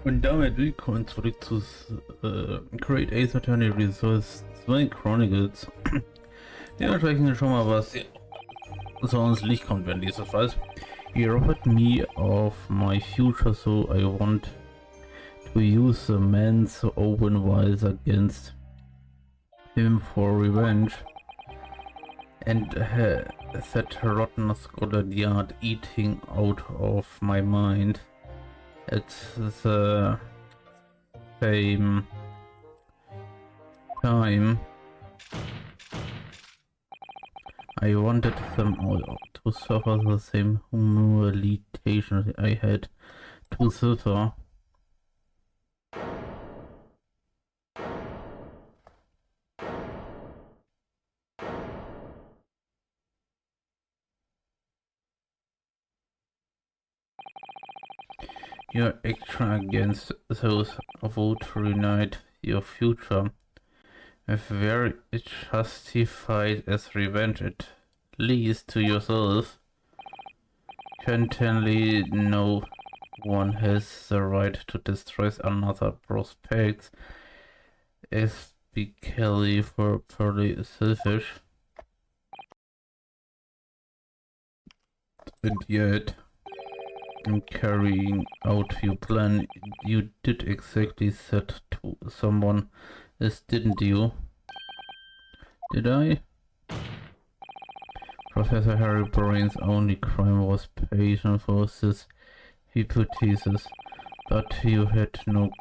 Und damit willkommen zurück zu Create Ace Attorney Resource 2 Chronicles. Dementsprechend schon mal, was so ans Licht kommt, wenn dieses weiß. He robbed me of my future, so I want to use the man's open vials against him for revenge. And that rotten Scotland Yard eating out of my mind. It's the same time I wanted them all to suffer the same humiliation I had to suffer. Your action against those who reunite your future, if very justified as revenge, at least to yourself. Certainly no one has the right to destroy another prospects, especially for purely selfish. And yet, in carrying out your plan, you did exactly that to someone else, didn't you? Did I? Professor Harry Brain's only crime was passion for this hypothesis, but you had no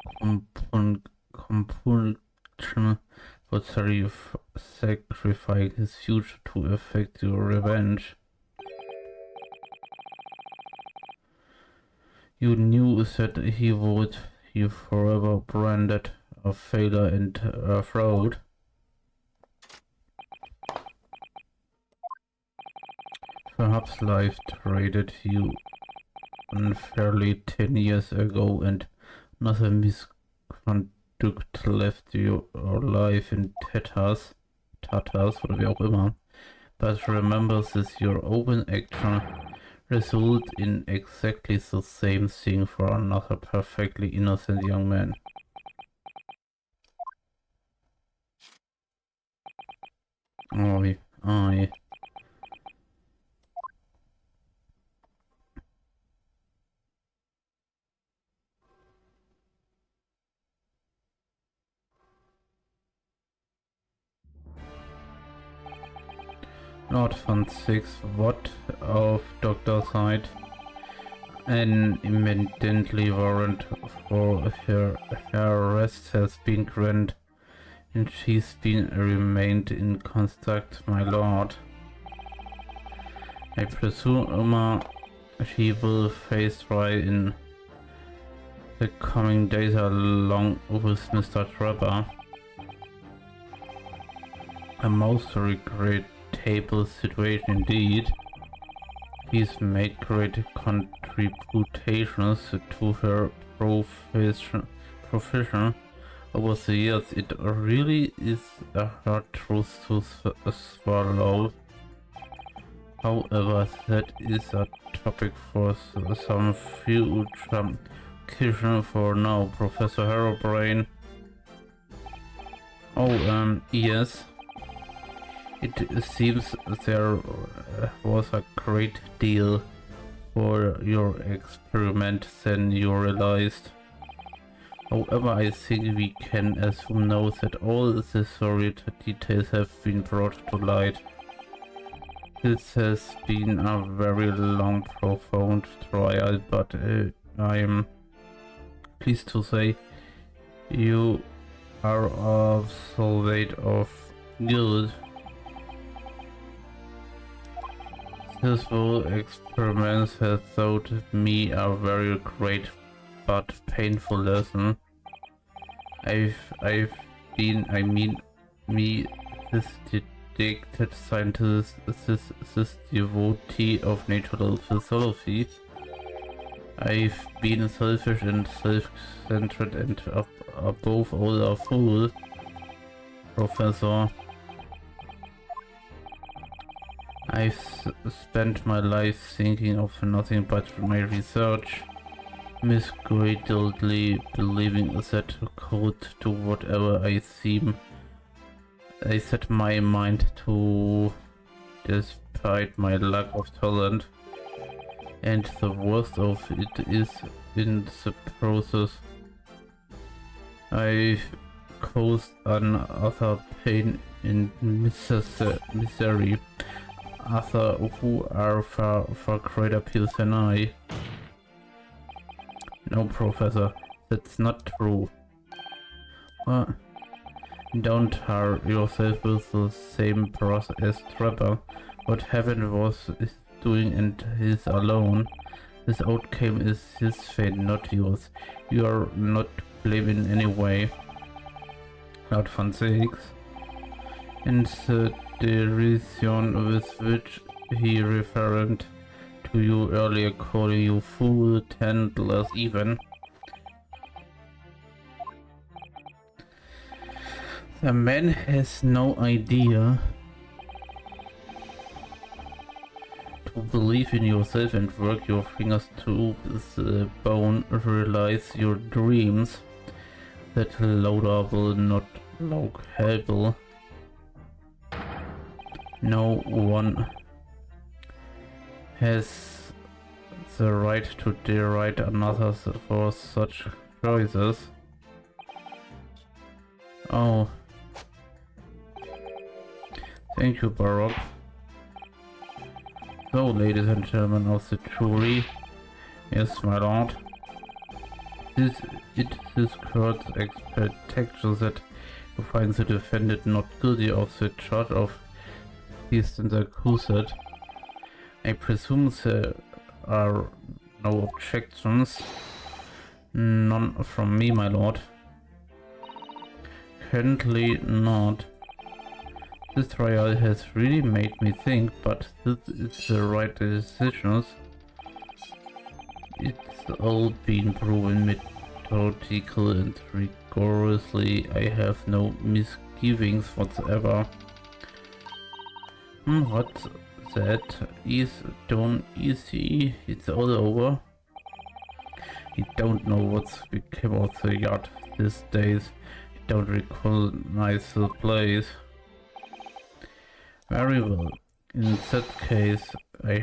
compunction for sacrificing his future to effect your revenge. You knew that he would be forever branded a failure and a fraud. Perhaps life traded you unfairly 10 years ago and another misconduct left your life in tatters, oder wie auch immer. But remember this, your open action result in exactly the same thing for another perfectly innocent young man. Oi, oi. Not Fund 6, what of Dr. Side? An immediately warrant for her arrest has been granted, and she's been remained in contact, my lord. I presume she will face trial in the coming days along with Mr. Trevor. A most regrettable situation indeed. He's made great contributions to her profession over the years. It really is a hard truth to swallow. However, that is a topic for some future occasion. For now, Professor Herobrine. Oh, yes. It seems there was a great deal for your experiment than you realized. However, I think we can assume now that all the necessary details have been brought to light. This has been a very long, profound trial, but I'm pleased to say you are absolved of guilt. This whole experiment has taught me a very great but painful lesson. This dedicated scientist, this devotee of natural philosophy. I've been selfish and self-centered and above all a fool, Professor. I've spent my life thinking of nothing but my research. misguidedly believing that could do whatever I set my mind to, despite my lack of talent. And the worst of it is, in the process, I've caused another pain and misery, other who are far greater pills than I. No, Professor, that's not true. Don't hire yourself with the same process as Trapper. What Heaven was doing and his alone. This outcome is his fate, not yours. You are not to blame in any way. Not fun sakes. And the derision with which he referred to you earlier, calling you fool, talentless even. The man has no idea to believe in yourself and work your fingers to the bone, realize your dreams. That laudable, not laudable. No one has the right to deride another for such choices. Oh. Thank you, Baroque. So, ladies and gentlemen of the jury, yes, my lord, it is this court's expectation that you find the defendant not guilty of the charge of these and accused. I presume there are no objections. None from me, my lord. Currently not. This trial has really made me think, but this is the right decisions. It's all been proven methodical and rigorously. I have no misgivings whatsoever. What's that? Is done easy. It's all over. I don't know what's become of the yacht these days. I don't recognize the place. Very well. In that case, I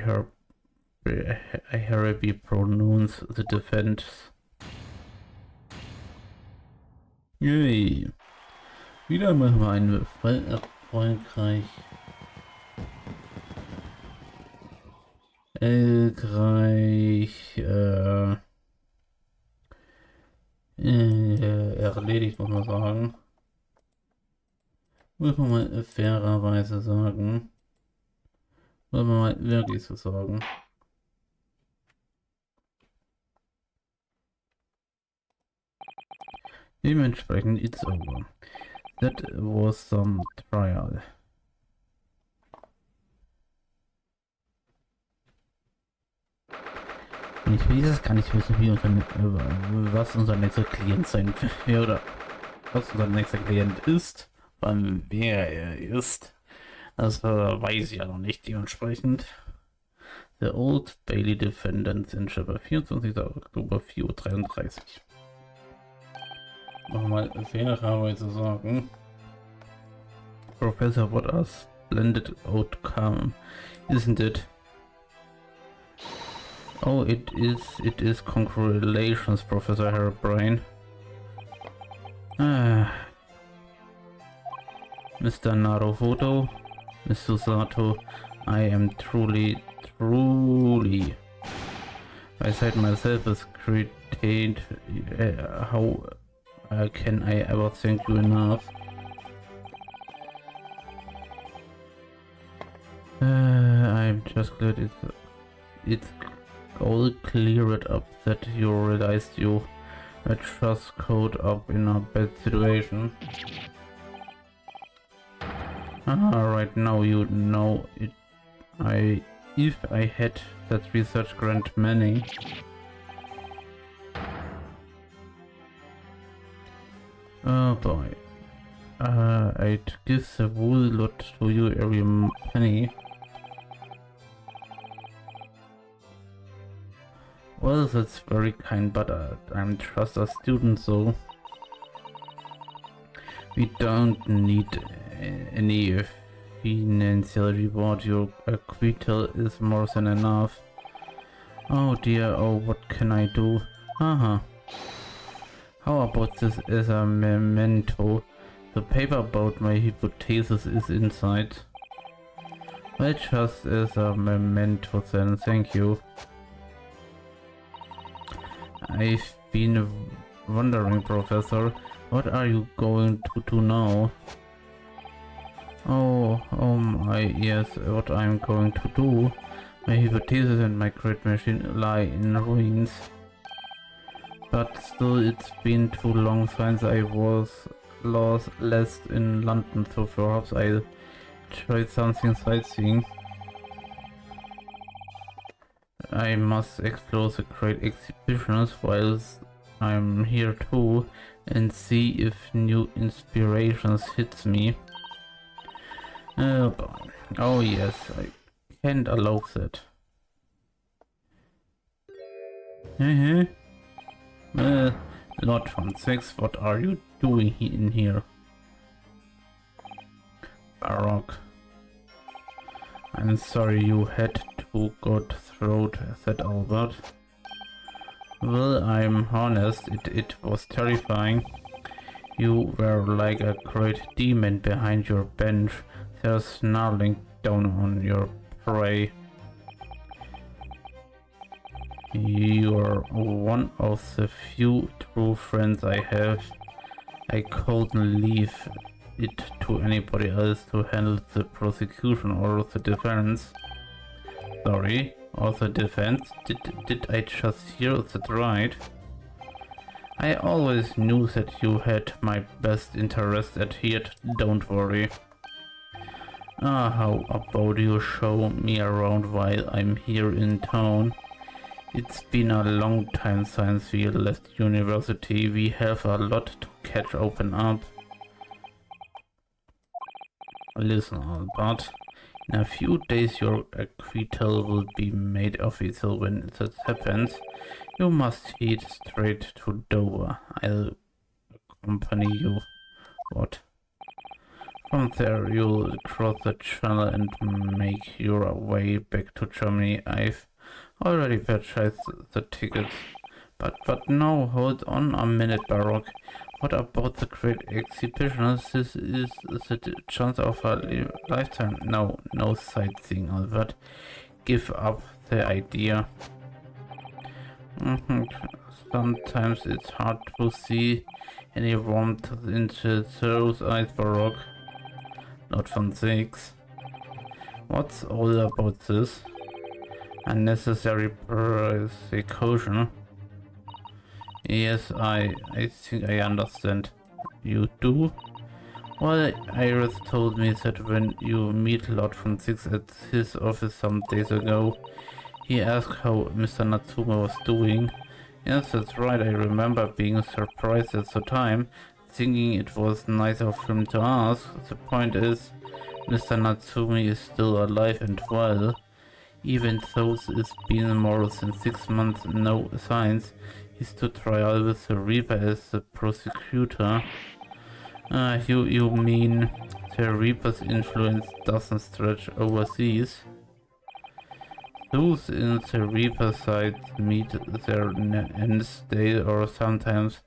hereby pronounce the defense. Yay! Wieder machen wir einen Fall erfolgreich. Erledigt, muss man sagen. Muss man mal fairerweise sagen. Muss man mal wirklich so sagen. Dementsprechend, it's over. That was some trial. Und ich will das gar nicht wissen, wie was unser nächster Klient sein wird, oder was unser nächster Klient ist, wann wer er ist. Das weiß ich ja noch nicht. Dementsprechend The Old Bailey Defendants in Chapter 24. Oktober 4:33 Uhr. Nochmal fairerweise zu sagen. Professor, what a splendid outcome, isn't it? Oh, it is. Congratulations, Professor Hairbrain. Mr. Naruhodo, Mr. Sato, I am truly, I said myself as created. How can I ever thank you enough? I'm just glad it's all cleared up, that you realized you had just caught up in a bad situation. Right now you know it. If I had that research grant money, oh boy, I'd give the whole lot to you every penny. Well, that's very kind, but I'm just a student, so we don't need any financial reward. Your acquittal is more than enough. Oh dear, oh, what can I do? Haha. How about this as a memento? The paper about my hypothesis is inside. Well, just as a memento then, thank you. I've been wondering, Professor, what are you going to do now? Oh my, yes, what I'm going to do. My hypothesis and my great machine lie in ruins. But still, it's been too long since I was last in London, so perhaps I'll try something sightseeing. I must explore the great exhibitions whilst I'm here too, and see if new inspirations hits me. Oh boy. Oh yes, I can't allow that. Lord von Six, what are you doing in here? Baroque. I'm sorry you had to go through that, Albert. Well, I'm honest, it was terrifying. You were like a great demon behind your bench, there snarling down on your prey. You're one of the few true friends I have. I couldn't leave it to anybody else to handle the prosecution or the defense. Sorry, or the defense? Did I just hear that right? I always knew that you had my best interest at heart, don't worry. How about you show me around while I'm here in town? It's been a long time since we left university. We have a lot to catch open up. Listen, Albert. In a few days your acquittal will be made official. When that happens, you must head straight to Dover. I'll accompany you. What? From there you'll cross the channel and make your way back to Germany. I've already purchased the tickets. But no, hold on a minute, Baroque. What about the great exhibition? This is the chance of a lifetime. No sightseeing, Albert. Give up the idea. Sometimes it's hard to see any warmth into those eyes, Baroque. Not from Six. What's all about this? Unnecessary persecution. Yes, I think I understand. You do? Well, Iris told me that when you meet Lord von Six at his office some days ago, he asked how Mr. Natsume was doing. Yes, that's right, I remember being surprised at the time, thinking it was nice of him to ask. The point is, Mr. Natsume is still alive and well. Even though it's been more than 6 months, no signs. He stood trial with the Reaper as the prosecutor. You mean the Reaper's influence doesn't stretch overseas? Those in the Reaper side meet their ends day or sometimes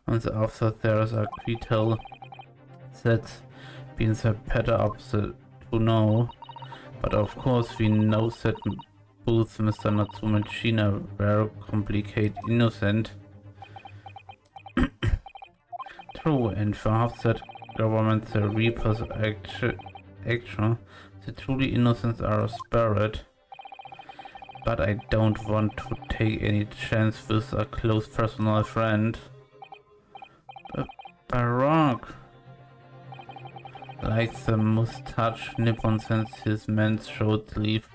months after there's a acquittal. That's been the better opposite to know. But of course we know that both Mr. Natsume and Shina were completely innocent. True, and perhaps that government the Reaper's action, the truly innocents are spared. But I don't want to take any chance with a close personal friend. Baroque! Like the mustache Nippon since his men should leave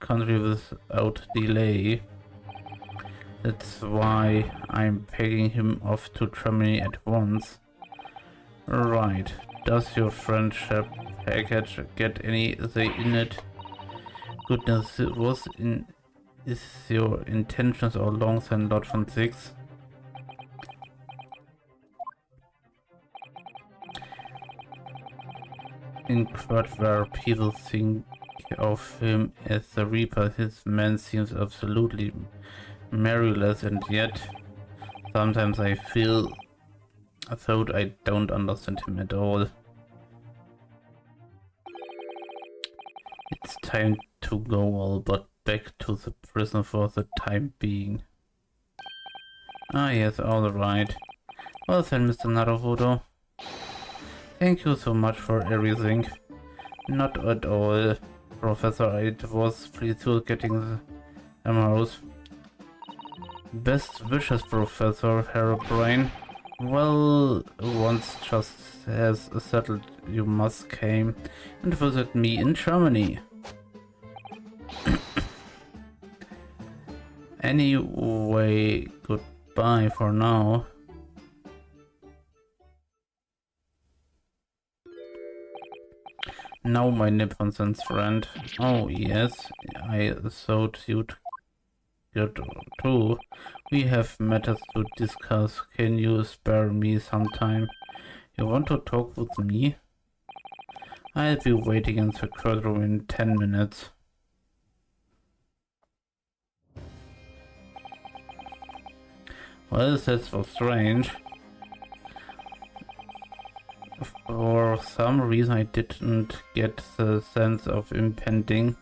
the country without delay. That's why I'm packing him off to Germany at once. Right, does your friendship package get any say in it? Goodness, it was is your intentions along the lot von 6? In quote where people think of him as the Reaper, his man seems absolutely merciless, and yet sometimes I feel as though I don't understand him at all. It's time to go all but back to the prison for the time being. Ah yes, alright. Well then, Mr. Naruhodo. Thank you so much for everything. Not at all, Professor. I was pleased to getting the emeralds. Best wishes, Professor Herobrine. Well, once just has settled, you must come and visit me in Germany. Anyway, goodbye for now. Now, my Nippon-sense friend. Oh yes, I thought you'd get too. We have matters to discuss. Can you spare me some time? You want to talk with me? I'll be waiting in the courtroom in 10 minutes. Well, that's so strange. For some reason I didn't get the sense of impending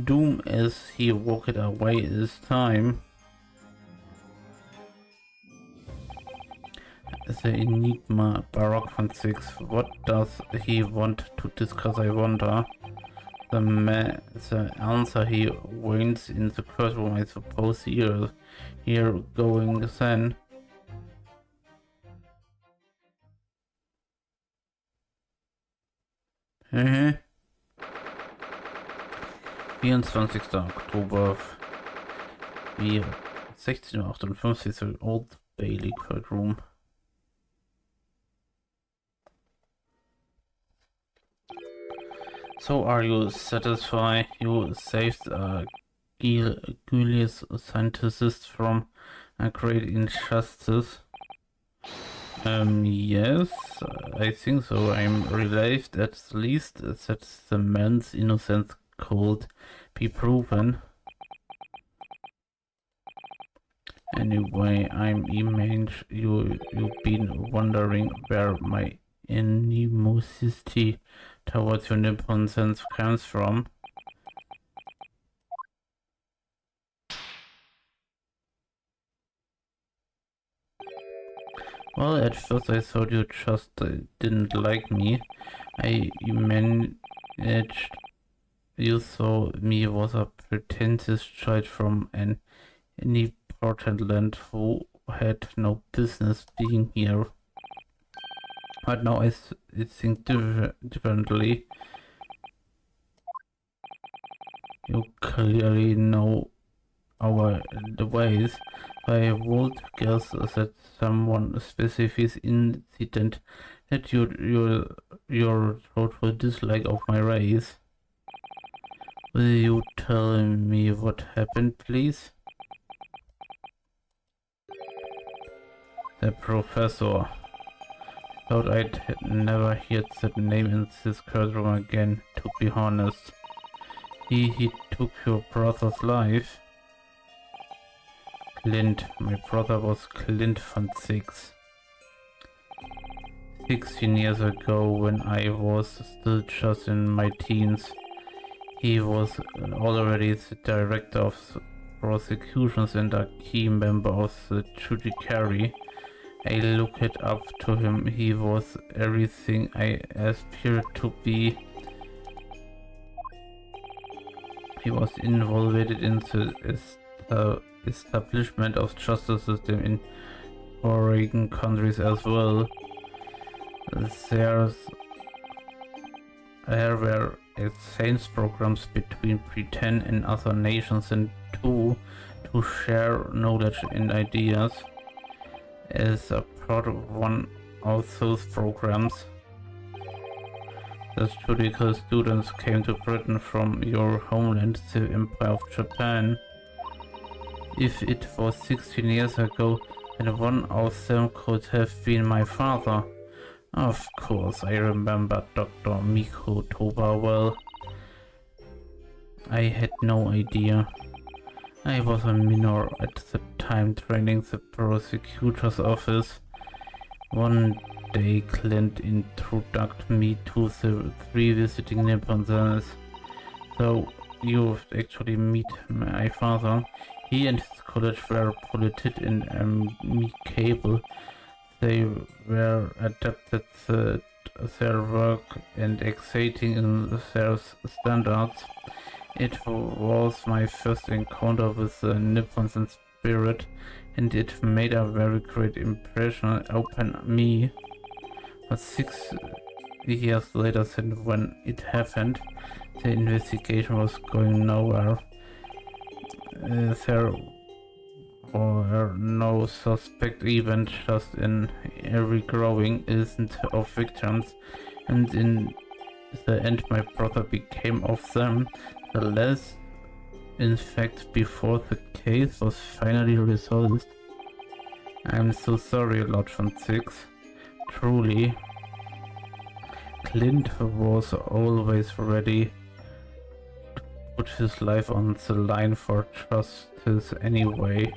doom as he walked away this time. The enigma, Baroque von 6. What does he want to discuss, I wonder? The answer he waits in the courtroom, I suppose. Here going then. Mhm. 24. Oktober, wie 16:58 Uhr, Old Bailey Courtroom. So are you satisfied you saved Julius scientist from a great injustice? Yes, I think so. I'm relieved at least that the man's innocence could be proven. Anyway, I'm image you've been wondering where my animosity towards your Nippon sense comes from. Well, at first I thought you just didn't like me. I managed you saw me was a pretentious child from an important land who had no business being here. But now I think differently. You clearly know the ways. I would guess that someone specific incident that your total dislike of my race. Will you tell me what happened, please? The professor. Thought I'd never heard that name in this courtroom again, to be honest. He took your brother's life. Clint, my brother was Clint von 6. 16 years ago, when I was still just in my teens, he was already the director of prosecutions and a key member of the judiciary. I looked up to him. He was everything I aspired to be. He was involved in the establishment of justice system in foreign countries as well. There were exchange programs between Britain and other nations and to share knowledge and ideas. As a part of one of those programs, the judicial students came to Britain from your homeland, the Empire of Japan. If it was 16 years ago, then one of them could have been my father. Of course, I remember Dr. Miko Toba well. I had no idea. I was a minor at the time training the prosecutor's office. One day Clint introduced me to the 3 visiting Nippons. So you actually meet my father. He and his college were polite and amicable. They were adapted their work and exciting in their standards. It was my first encounter with the Nippons in spirit, and it made a very great impression upon me. But 6 years later, since when it happened, the investigation was going nowhere. There were no suspect events, just in every growing innocent of victims, and in the end my brother became of them. The last, in fact, before the case was finally resolved. I'm so sorry, Lord von Six. Truly. Clint was always ready to put his life on the line for justice anyway.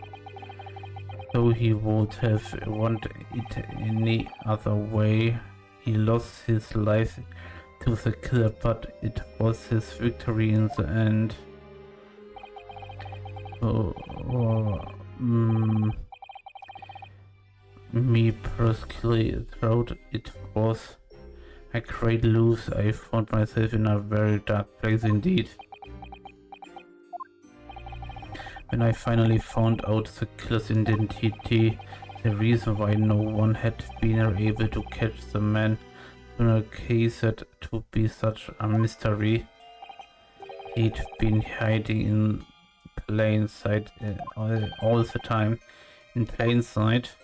Though he would have wanted it any other way. He lost his life to the killer, but it was his victory in the end. Me personally thought it was a great lose. I found myself in a very dark place indeed. When I finally found out the killer's identity, the reason why no one had been able to catch the man in a case had to be such a mystery. He'd been hiding in plain sight all the time. In plain sight.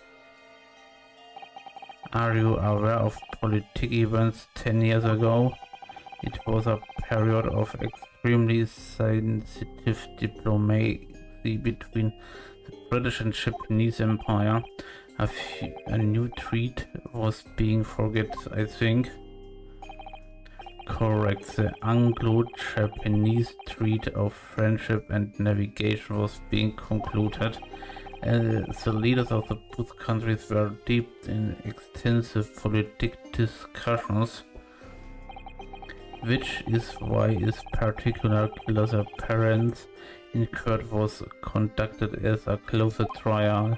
Are you aware of politic events 10 years ago? It was a period of extremely sensitive diplomacy between the British and Japanese Empire. A new treaty was being forged, I think. Correct, the Anglo-Japanese Treaty of Friendship and Navigation was being concluded. The leaders of the both countries were deep in extensive political discussions, which is why this particular killer's appearance in court was conducted as a closer trial.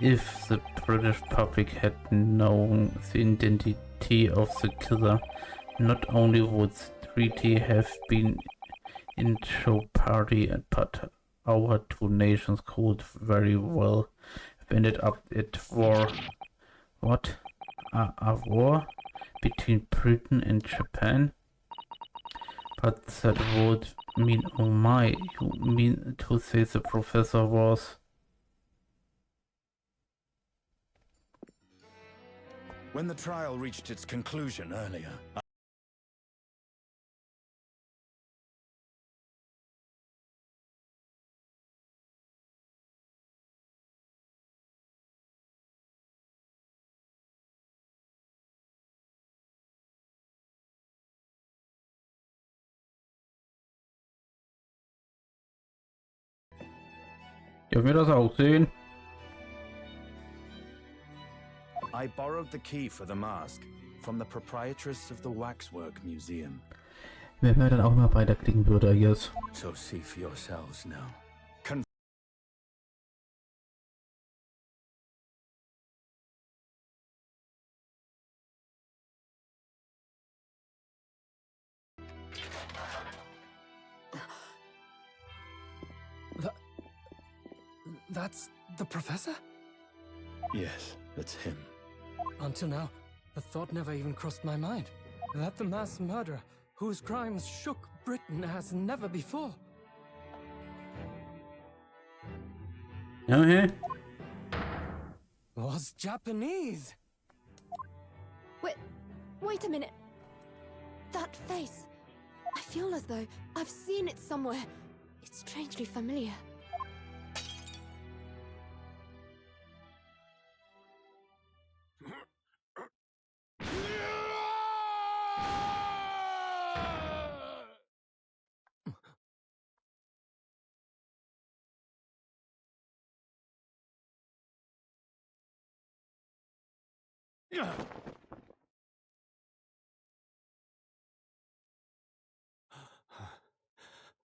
If the British public had known the identity of the killer, not only would the treaty have been in jeopardy, but our two nations could very well have ended up at war. What? A war between Britain and Japan? But that would mean, oh my, you mean to say the professor was... When the trial reached its conclusion earlier, Dürfen wir das auch sehen? I borrowed the key for the mask from the proprietress of the Waxwork Museum. Wenn wir dann auch mal weiterklicken würde, yes. So see for yourselves now. That's the professor? Yes, that's him. Until now, the thought never even crossed my mind. That the mass murderer, whose crimes shook Britain as never before. Okay. Was Japanese. Wait a minute. That face. I feel as though I've seen it somewhere. It's strangely familiar.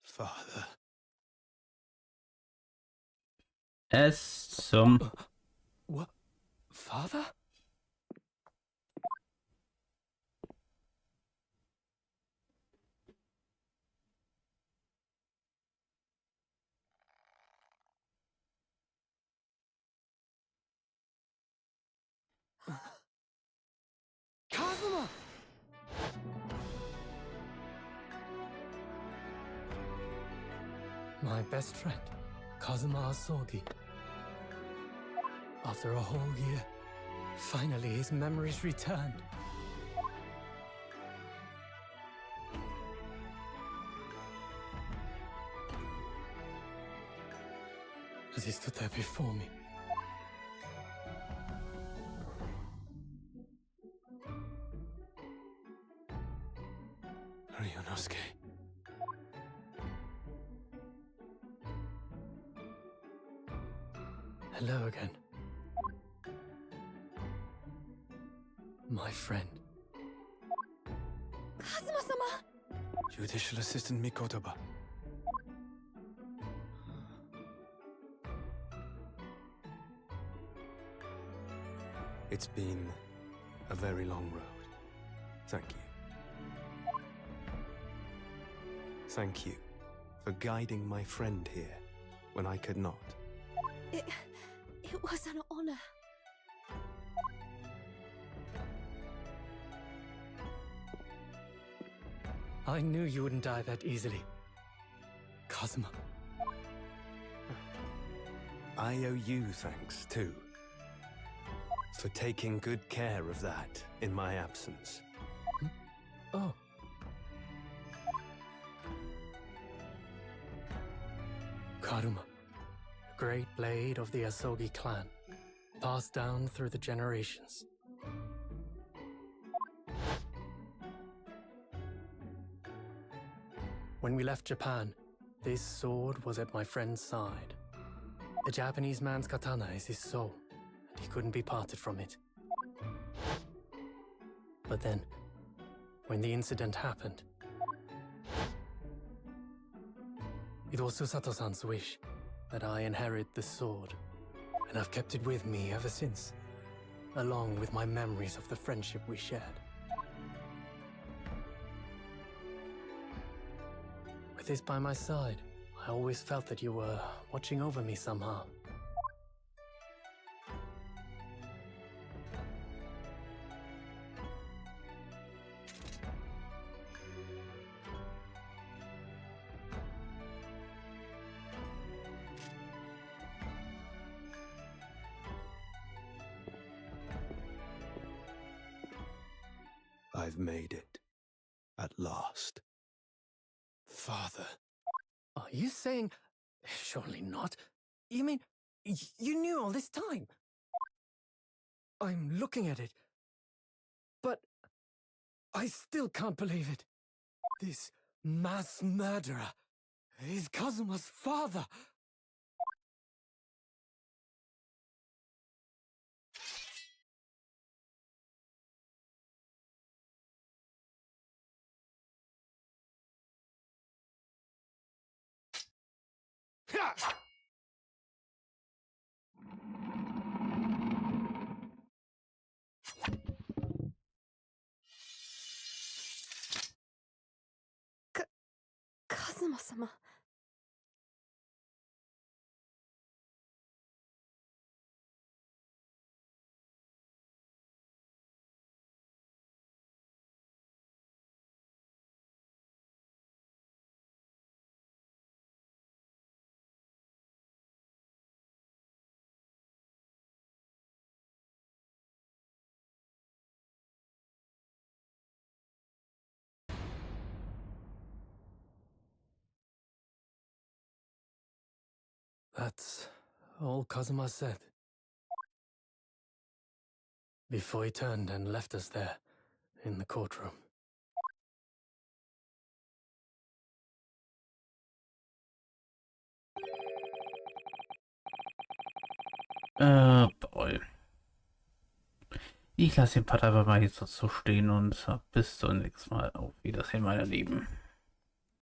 Father. Es zum... What? Father? Kazuma! My best friend, Kazuma Asogi. After a whole year, finally his memories returned. As he stood there before me, Ryunosuke. Hello again. My friend. Kazuma-sama! Judicial Assistant Mikotoba. It's been a very long road. Thank you. Thank you for guiding my friend here when I could not. It was an honor. I knew you wouldn't die that easily. Kazuma. I owe you thanks, too. For taking good care of that in my absence. Oh. Karuma, the great blade of the Asogi clan, passed down through the generations. When we left Japan, this sword was at my friend's side. A Japanese man's katana is his soul, and he couldn't be parted from it. But then, when the incident happened, it was Susato-san's wish that I inherit the sword, and I've kept it with me ever since, along with my memories of the friendship we shared. With this by my side, I always felt that you were watching over me somehow. I've made it. At last. Father. Are you saying... Surely not. You mean, you knew all this time? I'm looking at it, but I still can't believe it. This mass murderer is Kazuma's father. Kazuma-sama. That's all Kazuma said. Before he turned and left us there, in the courtroom. Boy. Ich lasse den Part einfach mal hier so stehen und bis zum nächsten Mal. Auf Wiedersehen, meine Lieben.